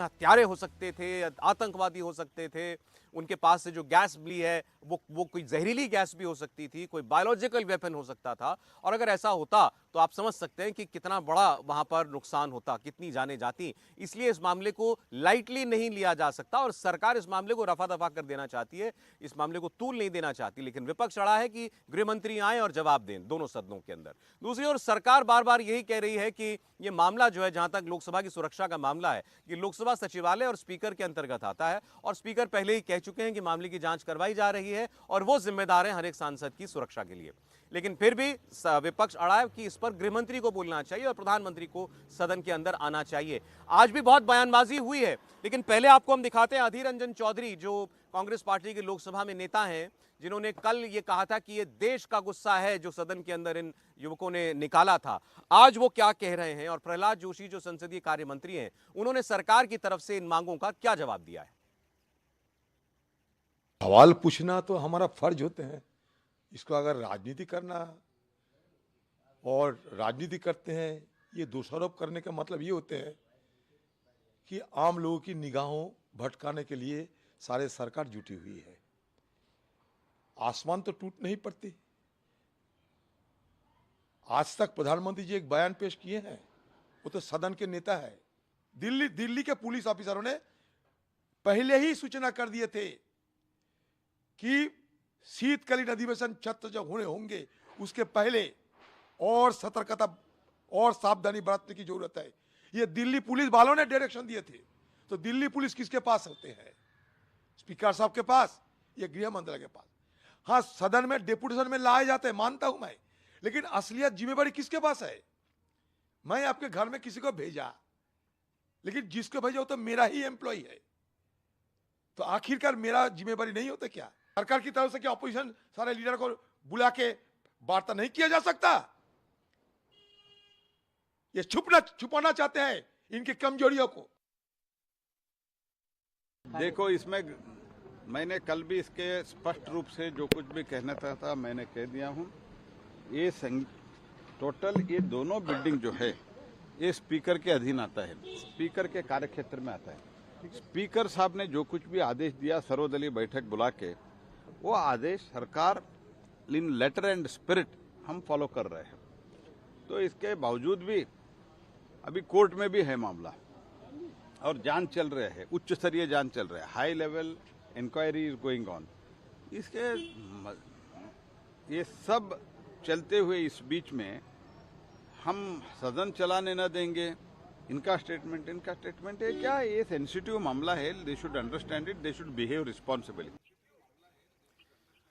हत्यारे हो सकते थे, आतंकवादी हो सकते थे, उनके पास से जो गैस मिली है वो कोई जहरीली गैस भी हो सकती थी, कोई बायोलॉजिकल वेपन हो सकता था। और अगर ऐसा होता तो आप समझ सकते हैं कि कितना बड़ा वहां पर नुकसान होता, कितनी जानें जाती। इसलिए इस मामले को लाइटली नहीं लिया जा सकता और सरकार इस मामले को रफा दफा कर देना चाहती है, इस मामले को तूल नहीं देना चाहती। लेकिन विपक्ष अड़ा है कि गृह मंत्री आए और जवाब दें दोनों सदनों के अंदर। दूसरी ओर सरकार बार बार यही कह रही है कि यह मामला जो है, जहां तक लोकसभा की सुरक्षा का मामला है, कि लोकसभा सचिवालय और स्पीकर के अंतर्गत आता है और स्पीकर पहले ही कह चुके हैं कि मामले की जांच करवाई जा रही है और वो जिम्मेदार हैं हर एक सांसद की सुरक्षा के लिए। लेकिन फिर भी विपक्ष अड़ा है कि इस पर गृह मंत्री को बोलना चाहिए और प्रधानमंत्री को सदन के अंदर आना चाहिए। आज भी बहुत बयानबाजी हुई है, लेकिन पहले आपको हम दिखाते हैं अधीर रंजन चौधरी, जो कांग्रेस पार्टी के लोकसभा में नेता हैं, जिन्होंने कल ये कहा था कि ये देश का गुस्सा है जो सदन के अंदर इन युवकों ने निकाला था। आज वो क्या कह रहे हैं और प्रहलाद जोशी जो संसदीय कार्य मंत्री हैं, उन्होंने सरकार की तरफ से इन मांगों का क्या जवाब दिया है। सवाल पूछना तो हमारा फर्ज होते हैं। इसको अगर राजनीति करना और राजनीति करते हैं, ये दोषारोप करने का मतलब ये होते हैं कि आम लोगों की निगाहों भटकाने के लिए सारे सरकार जुटी हुई है। आसमान तो टूट नहीं पड़ती। आज तक प्रधानमंत्री जी एक बयान पेश किए हैं, वो तो सदन के नेता है। दिल्ली के पुलिस ऑफिसरों ने पहले ही सूचना कर दिए थे कि शीतकालीन अधिवेशन छत्र जब होंगे उसके पहले और सतर्कता और सावधानी बरतने की जरूरत है। ये दिल्ली पुलिस वालों ने डायरेक्शन दिए थे। तो दिल्ली पुलिस किसके पास होते हैं? स्पीकर साहब के पास, ये गृह मंत्रालय के पास। हाँ, सदन में डेपुटेशन में लाए जाते हैं, मानता हूं मैं, लेकिन असलियत जिम्मेवारी किसके पास है? मैं आपके घर में किसी को भेजा, लेकिन जिसको भेजा वो तो मेरा ही एम्प्लॉय है, तो आखिरकार मेरा जिम्मेवारी नहीं होता क्या? सरकार की तरफ से क्या ऑपोजिशन सारे लीडर को बुला के वार्ता नहीं किया जा सकता? ये छुपाना चाहते हैं इनकी कमजोरियों को। देखो, इसमें मैंने कल भी इसके स्पष्ट रूप से जो कुछ भी कहना था मैंने कह दिया हूं। ये टोटल ये दोनों बिल्डिंग जो है ये स्पीकर के अधीन आता है, स्पीकर के कार्यक्षेत्र में आता है। स्पीकर साहब ने जो कुछ भी आदेश दिया सर्वदलीय बैठक बुला के, वो आदेश सरकार इन लेटर एंड स्पिरिट हम फॉलो कर रहे हैं। तो इसके बावजूद भी अभी कोर्ट में भी है मामला और जांच चल रही है, उच्च स्तरीय जांच चल रहा है, high level inquiry is going on. इसके ये सब चलते हुए इस बीच में हम सदन चलाने न देंगे। इनका स्टेटमेंट है क्या? ये सेंसिटिव मामला है, they should understand it, they should behave responsibly.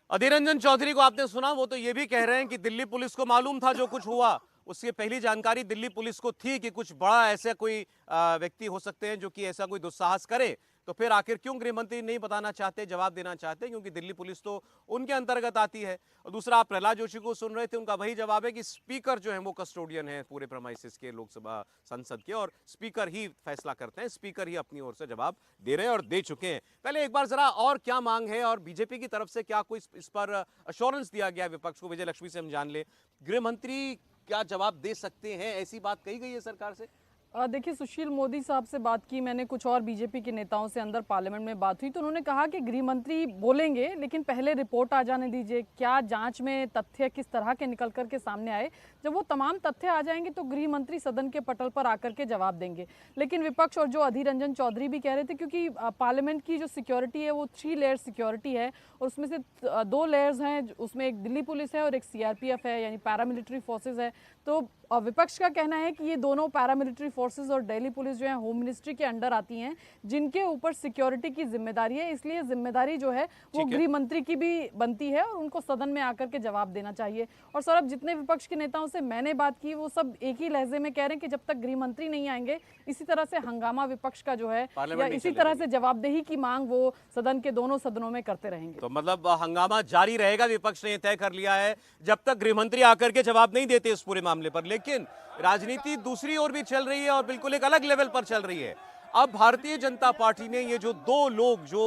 Adhir Ranjan Chowdhury को आपने सुना, वो तो ये भी कह रहे हैं कि दिल्ली पुलिस को मालूम था जो कुछ हुआ, उसकी पहली जानकारी दिल्ली पुलिस को थी कि कुछ बड़ा ऐसा कोई व्यक्ति हो सकते हैं जो कि ऐसा कोई दुस्साहस करे। तो फिर आखिर क्यों गृह मंत्री नहीं बताना चाहते, जवाब देना चाहते? क्योंकि दिल्ली पुलिस तो उनके अंतर्गत आती है। और दूसरा, आप प्रहलाद जोशी को सुन रहे थे, उनका वही जवाब है कि स्पीकर जो है वो कस्टोडियन है पूरे प्रेमाइसिस के, लोकसभा संसद के, और स्पीकर ही फैसला करते हैं, स्पीकर ही अपनी ओर से जवाब दे रहे हैं और दे चुके हैं। पहले एक बार जरा और क्या मांग है और बीजेपी की तरफ से क्या कोई इस पर अश्योरेंस दिया गया विपक्ष को, विजय लक्ष्मी से हम जान ले। गृह मंत्री क्या जवाब दे सकते हैं, ऐसी बात कही गई है सरकार से? देखिए, सुशील मोदी साहब से बात की मैंने, कुछ और बीजेपी के नेताओं से अंदर पार्लियामेंट में बात हुई, तो उन्होंने कहा कि गृह मंत्री बोलेंगे लेकिन पहले रिपोर्ट आ जाने दीजिए, क्या जांच में तथ्य किस तरह के निकल कर के सामने आए। जब वो तमाम तथ्य आ जाएंगे तो गृह मंत्री सदन के पटल पर आकर के जवाब देंगे। लेकिन विपक्ष और जो अधीर रंजन चौधरी भी कह रहे थे, क्योंकि पार्लियामेंट की जो सिक्योरिटी है वो 3 लेयर सिक्योरिटी है और उसमें से 2 लेयर्स हैं, उसमें एक दिल्ली पुलिस है और एक CRPF है, यानी पैरामिलिट्री फोर्सेज है। तो विपक्ष का कहना है कि ये दोनों पैरामिलिट्री फोर्सेस और दिल्ली पुलिस जो है होम मिनिस्ट्री के अंडर आती हैं, जिनके ऊपर सिक्योरिटी की जिम्मेदारी है, इसलिए जिम्मेदारी जो है वो गृह मंत्री की भी बनती है और उनको सदन में आकर के जवाब देना चाहिए। और सौरभ, जितने विपक्ष के नेताओं से मैंने बात की वो सब एक ही लहजे में कह रहे हैं कि जब तक गृह मंत्री नहीं आएंगे इसी तरह से हंगामा विपक्ष का जो है या इसी तरह से जवाबदेही की मांग वो सदन के दोनों सदनों में करते रहेंगे। तो मतलब हंगामा जारी रहेगा, विपक्ष ने तय कर लिया है, जब तक गृह मंत्री आकर के जवाब नहीं देते इस पूरे मामले पर। लेकिन राजनीति दूसरी ओर भी चल रही है और बिल्कुल एक अलग लेवल पर चल रही है। अब भारतीय जनता पार्टी ने ये जो 2 लोग जो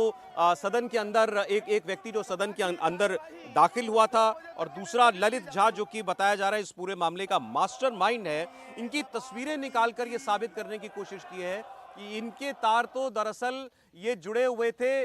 सदन के अंदर, एक व्यक्ति जो सदन के अंदर दाखिल हुआ था और दूसरा ललित झा जो कि बताया जा रहा है इस पूरे मामले का मास्टरमाइंड है, इनकी तस्वीरें निकालकर ये साबित करने की कोशिश की है कि इनके तार तो दरअसल ये जुड़े हुए थे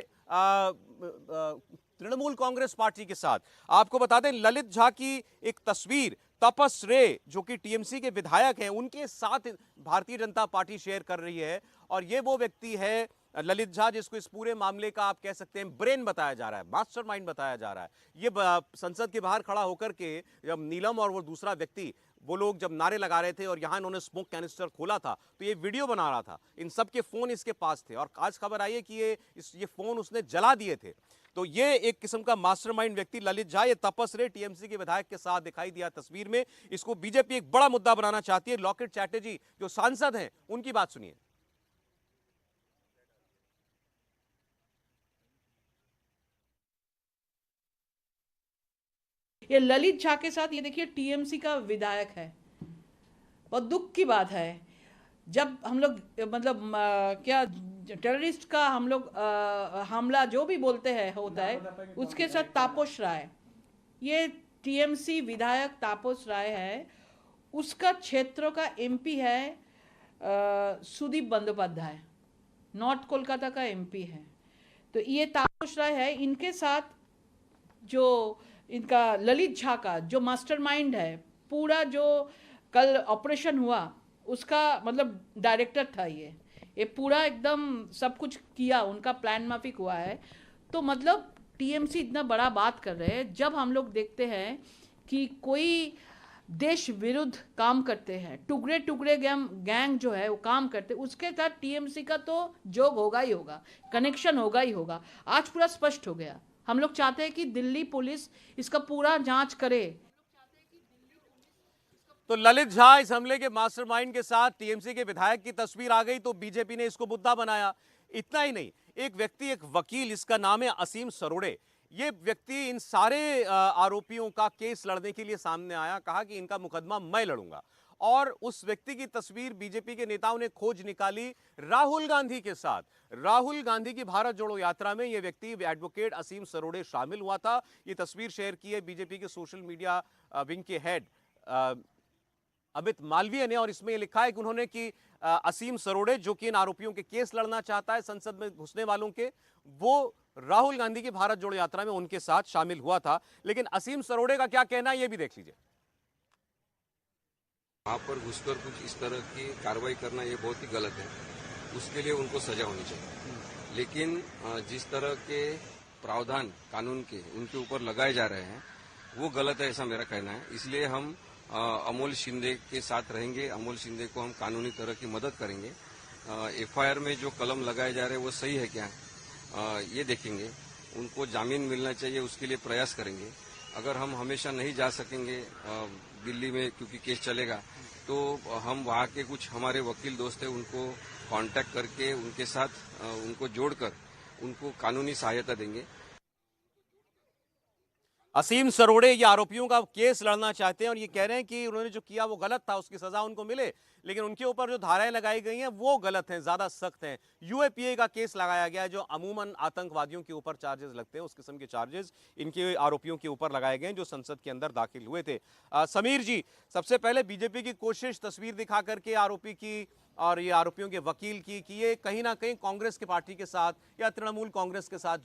तृणमूल कांग्रेस पार्टी के साथ। आपको बता दें, ललित झा की एक तस्वीर तपस रे जो कि टीएमसी के विधायक हैं, उनके साथ भारतीय जनता पार्टी शेयर कर रही है। और ये वो व्यक्ति है ललित झा जिसको इस पूरे मामले का आप कह सकते हैं ब्रेन बताया जा रहा है, मास्टरमाइंड बताया जा रहा है। ये संसद के बाहर खड़ा होकर के जब नीलम और वो दूसरा व्यक्ति, वो लोग जब नारे लगा रहे थे और यहां इन्होंने स्मोक कैनिस्टर खोला था तो ये वीडियो बना रहा था। इन सब के फोन इसके पास थे और आज खबर आई है कि ये फोन उसने जला दिए थे। तो ये एक किस्म का मास्टरमाइंड व्यक्ति ललित झा, ये तपस रे टीएमसी के विधायक के साथ दिखाई दिया तस्वीर में। इसको बीजेपी एक बड़ा मुद्दा बनाना चाहती है। लॉकेट चैटर्जी जो सांसद हैं, उनकी बात सुनिए। ये ललित झा के साथ, ये देखिए टीएमसी का विधायक है। बहुत दुख की बात है जब हम लोग मतलब क्या टेररिस्ट का हम लोग हमला जो भी बोलते हैं होता है, उसके साथ तापस राय, ये टीएमसी विधायक तापस राय है, उसका क्षेत्र का एमपी है सुदीप बंदोपाध्याय, नॉर्थ कोलकाता का एमपी है। तो ये तापस राय है, इनके साथ जो इनका ललित झा का जो मास्टरमाइंड है, पूरा जो कल ऑपरेशन हुआ उसका मतलब डायरेक्टर था। ये पूरा एकदम सब कुछ किया, उनका प्लान माफिक हुआ है। तो मतलब टीएमसी इतना बड़ा बात कर रहे हैं। जब हम लोग देखते हैं कि कोई देश विरुद्ध काम करते हैं, टुकड़े टुकड़े गैंग जो है वो काम करते, उसके साथ टीएमसी का तो जोग होगा ही होगा, कनेक्शन होगा ही होगा। आज पूरा स्पष्ट हो गया। हम लोग चाहते हैं कि दिल्ली पुलिस इसका पूरा जांच करे। तो ललित झा इस हमले के मास्टरमाइंड के साथ टीएमसी के विधायक की तस्वीर आ गई तो बीजेपी ने इसको मुद्दा बनाया। इतना ही नहीं, एक व्यक्ति, एक वकील, इसका नाम है असीम सरोड़े, ये व्यक्ति इन सारे आरोपियों का केस लड़ने के लिए सामने आया, कहा कि इनका मुकदमा मैं लड़ूंगा। और उस व्यक्ति की तस्वीर बीजेपी के नेताओं ने खोज निकाली राहुल गांधी के साथ। राहुल गांधी की भारत जोड़ो यात्रा में यह व्यक्ति एडवोकेट असीम सरोड़े शामिल हुआ था। ये तस्वीर शेयर की है बीजेपी के सोशल मीडिया विंग के हेड अमित मालवीय ने, और इसमें यह लिखा है कि उन्होंने कि असीम सरोड़े जो कि इन आरोपियों के केस लड़ना चाहता है, संसद में घुसने वालों के, वो राहुल गांधी की भारत जोड़ो यात्रा में उनके साथ शामिल हुआ था। लेकिन असीम सरोड़े का क्या कहना है, ये भी देख लीजिए। वहाँ पर घुसकर कुछ इस तरह की कार्रवाई करना ये बहुत ही गलत है, उसके लिए उनको सजा होनी चाहिए। लेकिन जिस तरह के प्रावधान कानून के उनके ऊपर लगाए जा रहे हैं वो गलत है, ऐसा मेरा कहना है। इसलिए हम अमोल शिंदे के साथ रहेंगे, अमोल शिंदे को हम कानूनी तरह की मदद करेंगे। एफआईआर में जो कलम लगाए जा रहे हैं वो सही है क्या, ये देखेंगे। उनको जामीन मिलना चाहिए, उसके लिए प्रयास करेंगे। अगर हम हमेशा नहीं जा सकेंगे दिल्ली में क्योंकि केस चलेगा, तो हम वहाँ के कुछ हमारे वकील दोस्त हैं उनको कांटेक्ट करके उनके साथ उनको जोड़कर उनको कानूनी सहायता देंगे। असीम सरोड़े ये आरोपियों का केस लड़ना चाहते हैं और ये कह रहे हैं कि उन्होंने जो किया वो गलत था, उसकी सजा उनको मिले, लेकिन उनके ऊपर जो धाराएं लगाई गई हैं वो गलत हैं, ज्यादा सख्त हैं। यूएपीए का केस लगाया गया है जो अमूमन आतंकवादियों के ऊपर चार्जेस लगते हैं, उस किस्म के चार्जेस इनके आरोपियों के ऊपर लगाए गए हैं जो संसद के अंदर दाखिल हुए थे। समीर जी, सबसे पहले बीजेपी की कोशिश तस्वीर दिखा करके आरोपी की और ये आरोपियों के वकील की कि ये कहीं ना कहीं कांग्रेस की पार्टी के साथ या तृणमूल कांग्रेस के साथ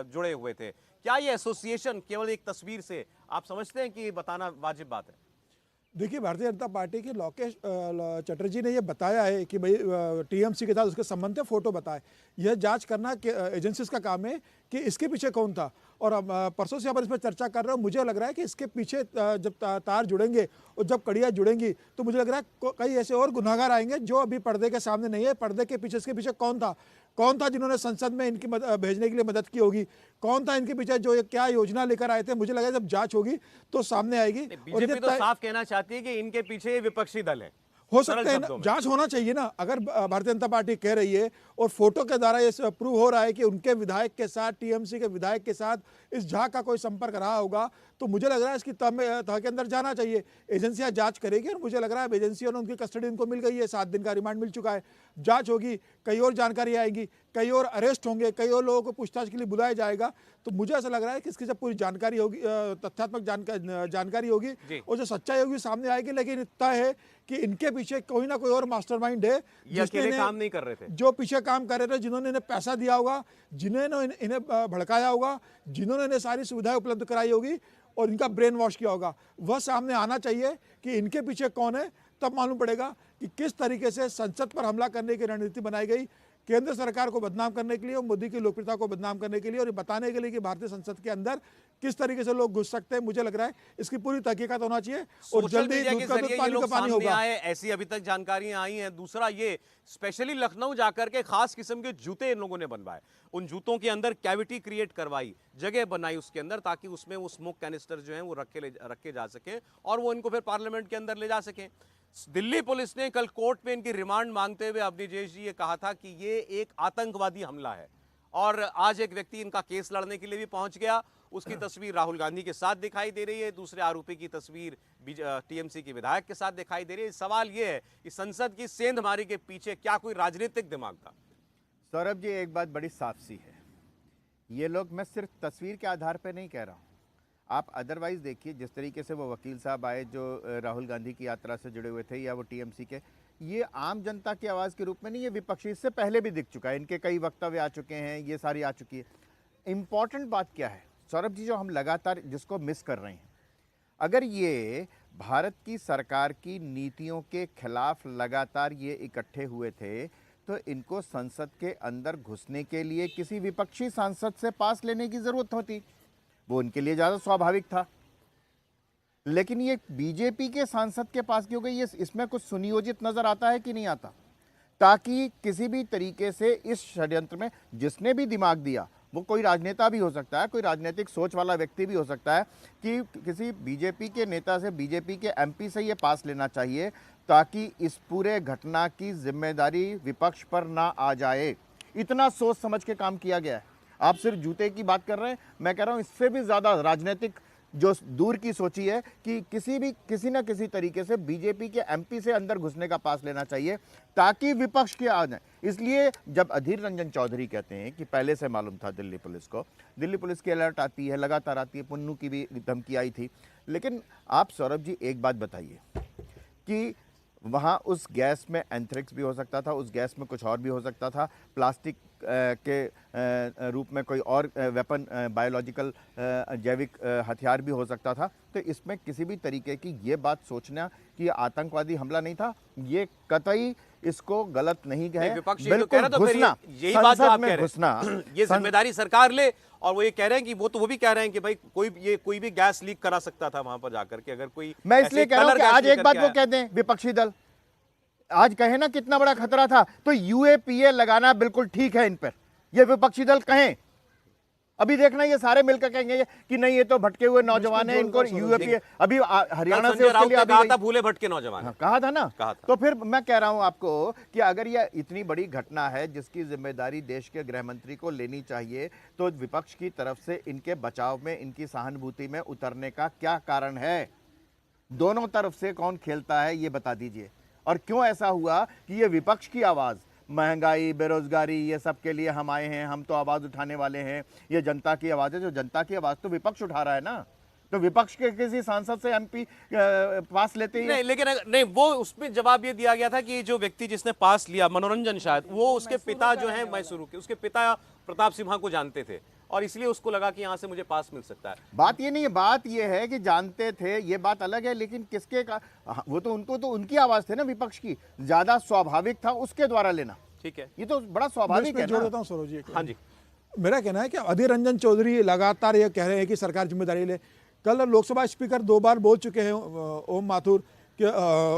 जुड़े हुए थे। क्या ये एसोसिएशन केवल एक तस्वीर से आप समझते हैं कि बताना वाजिब बात है? देखिए, भारतीय जनता पार्टी के लॉकेट चटर्जी ने ये बताया है कि भाई टीएमसी के साथ उसके संबंध में फोटो बताए। यह जांच करना एजेंसीज का काम है कि इसके पीछे कौन था। और परसों से यहाँ पर इस पर चर्चा कर रहे हो, मुझे लग रहा है कि इसके पीछे जब तार जुड़ेंगे और जब कड़ियाँ जुड़ेंगी तो मुझे लग रहा है कई ऐसे और गुनाहगार आएंगे जो अभी पर्दे के सामने नहीं है। पर्दे के पीछे, इसके पीछे कौन था जिन्होंने संसद में इनकी भेजने के लिए मदद की होगी, कौन था इनके पीछे, जो क्या योजना लेकर आए थे। मुझे लगा जब जांच होगी तो सामने आएगी। बीजेपी तो साफ कहना चाहती है कि इनके पीछे विपक्षी दल है। हो सकता है ना, जांच होना चाहिए ना। अगर भारतीय जनता पार्टी कह रही है और फोटो के द्वारा ये प्रूव हो रहा है कि उनके विधायक के साथ, टीएमसी के विधायक के साथ इस झा का कोई संपर्क रहा होगा, तो मुझे लग रहा है इसकी तह के अंदर जाना चाहिए। एजेंसियां जांच करेगी और मुझे लग रहा है एजेंसियों ने उनकी कस्टडी उनको मिल गई है, 7 दिन का रिमांड मिल चुका है, जांच होगी, कई और जानकारी आएगी, कई और अरेस्ट होंगे, कई और लोगों को पूछताछ के लिए बुलाया जाएगा। तो मुझे ऐसा लग रहा है कि इसकी जब पूरी जानकारी होगी, तथ्यात्मक जानकारी होगी और जो सच्चाई होगी सामने आएगी। लेकिन इतना है कि इनके पीछे कोई ना कोई और मास्टरमाइंड है, ये अकेले काम नहीं कर रहे थे, जो पीछे काम कर रहे थे, जिन्होंने इन्हें पैसा दिया होगा, जिन्होंने इन्हें भड़काया होगा, जिन्होंने इन्हें सारी सुविधाएं उपलब्ध कराई होगी और इनका ब्रेन वॉश किया होगा, वह सामने आना चाहिए कि इनके पीछे कौन है। तब मालूम पड़ेगा कि किस तरीके से संसद पर हमला करने की रणनीति बनाई गई, केंद्र सरकार को बदनाम करने के लिए और मोदी की लोकप्रियता को बदनाम करने के लिए, और ये बताने के लिए कि भारतीय संसद के अंदर किस तरीके से लोग घुस सकते हैं। मुझे लग रहा है इसकी पूरी तहकीकात होना चाहिए और सोशल जल्दी मीडिया दूध के का दूध जरिए ये पानी लोग का पानी सामने होगा। आए, ऐसी अभी तक जानकारियां आई हैं। दूसरा, ये स्पेशली लखनऊ जाकर के खास किस्म के जूते इन लोगों ने बनवाए, उन जूतों के अंदर कैविटी क्रिएट करवाई, जगह बनाई उसके अंदर, ताकि उसमें वो स्मोक कैनिस्टर जो है वो रखे जा सके और वो इनको फिर पार्लियामेंट के अंदर ले जा सके। दिल्ली पुलिस ने कल कोर्ट में इनकी रिमांड मांगते हुए अवनीश जी ये कहा था कि ये एक आतंकवादी हमला है, और आज एक व्यक्ति इनका केस लड़ने के लिए भी पहुंच गया। उसकी तस्वीर राहुल गांधी के साथ दिखाई दे रही है, दूसरे आरोपी की तस्वीर टीएमसी के विधायक के साथ दिखाई दे रही है। सवाल ये है कि संसद की सेंधमारी के पीछे क्या कोई राजनीतिक दिमाग था? सौरभ जी, एक बात बड़ी साफ सी है, ये लोग, मैं सिर्फ तस्वीर के आधार पर नहीं कह रहा हूँ, आप अदरवाइज देखिए जिस तरीके से वो वकील साहब आए जो राहुल गांधी की यात्रा से जुड़े हुए थे, या वो टीएमसी के, ये आम जनता की आवाज़ के रूप में नहीं, ये विपक्षी, इससे पहले भी दिख चुका है, इनके कई वक्तव्य आ चुके हैं, ये सारी आ चुकी है। इम्पॉर्टेंट बात क्या है सौरभ जी, जो हम लगातार जिसको मिस कर रहे हैं, अगर ये भारत की सरकार की नीतियों के खिलाफ लगातार ये इकट्ठे हुए थे, तो इनको संसद के अंदर घुसने के लिए किसी विपक्षी सांसद से पास लेने की ज़रूरत होती, वो उनके लिए ज़्यादा स्वाभाविक था। लेकिन ये बीजेपी के सांसद के पास क्यों गई, ये इसमें कुछ सुनियोजित नज़र आता है कि नहीं आता, ताकि किसी भी तरीके से इस षड्यंत्र में जिसने भी दिमाग दिया, वो कोई राजनेता भी हो सकता है, कोई राजनीतिक सोच वाला व्यक्ति भी हो सकता है, कि किसी बीजेपी के नेता से, बीजेपी के एमपी से ये पास लेना चाहिए, ताकि इस पूरे घटना की जिम्मेदारी विपक्ष पर ना आ जाए। इतना सोच समझ के काम किया गया है। आप सिर्फ जूते की बात कर रहे हैं, मैं कह रहा हूँ इससे भी ज़्यादा राजनीतिक जो दूर की सोची है कि किसी ना किसी तरीके से बीजेपी के एमपी से अंदर घुसने का पास लेना चाहिए, ताकि विपक्ष के आ जाए। इसलिए जब अधीर रंजन चौधरी कहते हैं कि पहले से मालूम था दिल्ली पुलिस को, दिल्ली पुलिस की अलर्ट आती है, लगातार आती है, पुन्नू की भी धमकी आई थी, लेकिन आप सौरभ जी एक बात बताइए कि वहाँ उस गैस में एंथ्रेक्स भी हो सकता था, उस गैस में कुछ और भी हो सकता था, प्लास्टिक के रूप में कोई और वेपन, बायोलॉजिकल जैविक हथियार भी हो सकता था। तो इसमें किसी भी तरीके की ये बात सोचना कि ये आतंकवादी हमला नहीं था, ये कतई इसको गलत नहीं कहे। बिल्कुल घुसना, यही बात आप कह रहे हैं, ये जिम्मेदारी सरकार ले, और वो ये कह रहे हैं कि वो भी कह रहे हैं कि भाई कोई भी गैस लीक करा सकता था वहां पर जाकर के, अगर कोई। मैं इसलिए कह रहा हूं कि आज एक बात वो कह दें, विपक्षी दल आज कहे ना कितना बड़ा खतरा था, तो यूएपीए लगाना बिल्कुल ठीक है इन पर, ये विपक्षी दल कहें। अभी देखना ये सारे मिलकर कहेंगे कि नहीं ये तो भटके हुए नौजवान हैं, इनको यूएपीए, अभी हरियाणा से उसके लिए कहा था भूले भटके नौजवान, कहा था ना, कहा था। तो फिर मैं कह रहा हूं आपको कि अगर ये इतनी बड़ी घटना है जिसकी जिम्मेदारी देश के गृह मंत्री को लेनी चाहिए, तो विपक्ष की तरफ से इनके बचाव में, इनकी सहानुभूति में उतरने का क्या कारण है? दोनों तरफ से कौन खेलता है ये बता दीजिए। और क्यों ऐसा हुआ कि ये विपक्ष की आवाज़, महंगाई, बेरोजगारी, ये सब के लिए हम आए हैं, हम तो आवाज़ उठाने वाले हैं, ये जनता की आवाज़ है, जो जनता की आवाज़ तो विपक्ष उठा रहा है ना, तो विपक्ष के किसी सांसद से एमपी पास लेते ही नहीं, लेकिन नहीं, वो उसमें जवाब ये दिया गया था कि जो व्यक्ति जिसने पास लिया, मनोरंजन शायद, वो उसके पिता जो है मैसूरू के, उसके पिता प्रताप सिम्हा को जानते थे, और इसलिए उसको लगा कि यहाँ से मुझे पास मिल सकता है। बात ये नहीं है, बात ये है कि जानते थे, ये बात अलग है, लेकिन किसके का, वो तो उनको तो उनकी आवाज़ थे ना, विपक्ष की, ज़्यादा स्वाभाविक था उसके द्वारा लेना। ठीक है, ये तो बड़ा स्वाभाविक है। जोड़ देता हूँ सरोज जी। हाँ जी, मेरा कहना है कि अधीर रंजन चौधरी लगातार ये कह रहे हैं कि सरकार जिम्मेदारी ले। कल लोकसभा स्पीकर 2 बार बोल चुके हैं, ओम माथुर के,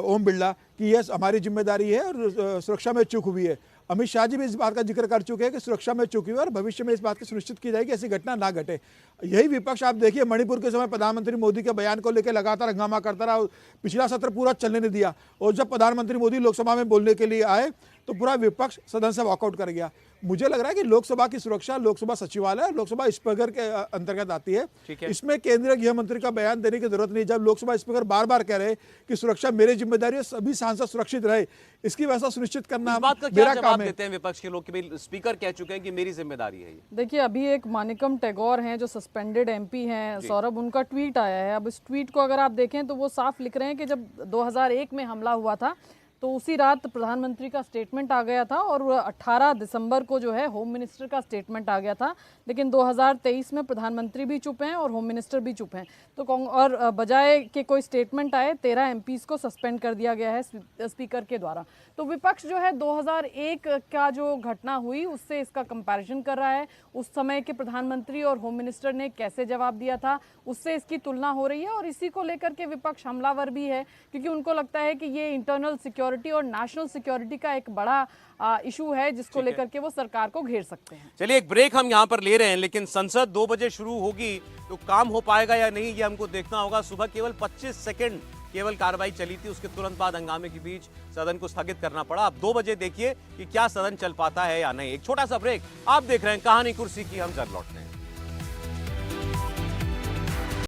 ओम बिरला, कि यह हमारी जिम्मेदारी है और सुरक्षा में चूक हुई है। अमित शाह जी भी इस बात का जिक्र कर चुके हैं कि सुरक्षा में चूक हुई है और भविष्य में इस बात की सुनिश्चित की जाएगी ऐसी घटना ना घटे। यही विपक्ष आप देखिए, मणिपुर के समय प्रधानमंत्री मोदी के बयान को लेकर लगातार हंगामा करता रहा, पिछला सत्र पूरा चलने नहीं दिया, और जब प्रधानमंत्री मोदी लोकसभा में बोलने के लिए आए तो पूरा विपक्ष सदन से वॉकआउट कर गया। मुझे लग रहा है कि लोकसभा की सुरक्षा लोकसभा सचिवालय और लोकसभा स्पीकर के अंतर्गत आती है। ठीक है। इसमें केंद्रीय गृह मंत्री का बयान देने की जरूरत नहीं। जब लोकसभा स्पीकर बार बार कह रहे कि सुरक्षा मेरी जिम्मेदारी है, सभी सांसद सुरक्षित रहे, इसकी व्यवस्था सुनिश्चित करना इस बात का क्या मेरा जवाब काम है। देते हैं विपक्ष के लोग कि भाई स्पीकर कह चुके हैं कि मेरी जिम्मेदारी है ये? देखिए, अभी एक मानिकम टैगोर हैं जो सस्पेंडेड एमपी हैं सौरभ, उनका ट्वीट आया है। अब इस ट्वीट को अगर आप देखें तो वो साफ लिख रहे हैं कि जब 2001 में हमला हुआ था तो उसी रात प्रधानमंत्री का स्टेटमेंट आ गया था और 18 दिसंबर को जो है होम मिनिस्टर का स्टेटमेंट आ गया था, लेकिन 2023 में प्रधानमंत्री भी चुप हैं और होम मिनिस्टर भी चुप हैं। तो और बजाय कि कोई स्टेटमेंट आए 13 एमपीज को सस्पेंड कर दिया गया है स्पीकर के द्वारा। तो विपक्ष जो है 2001 का जो घटना हुई उससे इसका कंपैरिजन कर रहा है, उस समय के प्रधानमंत्री और होम मिनिस्टर ने कैसे जवाब दिया था उससे इसकी तुलना हो रही है। और इसी को लेकर के विपक्ष हमलावर भी है, क्योंकि उनको लगता है कि ये इंटरनल सिक्योरिटी और नेशनल सिक्योरिटी का एक बड़ा इशू है जिसको लेकर के वो सरकार को घेर सकते हैं। चलिए एक ब्रेक हम यहाँ पर ले रहे हैं, लेकिन संसद 2 बजे शुरू होगी तो काम हो पाएगा या नहीं ये हमको देखना होगा। सुबह केवल 25 सेकंड केवल कार्रवाई चली थी, उसके तुरंत बाद हंगामे के बीच सदन को स्थगित करना पड़ा। अब 2 बजे देखिए कि क्या सदन चल पाता है या नहीं। एक छोटा सा ब्रेक, आप देख रहे हैं कहानी कुर्सी की, हम जल्द लौटते हैं।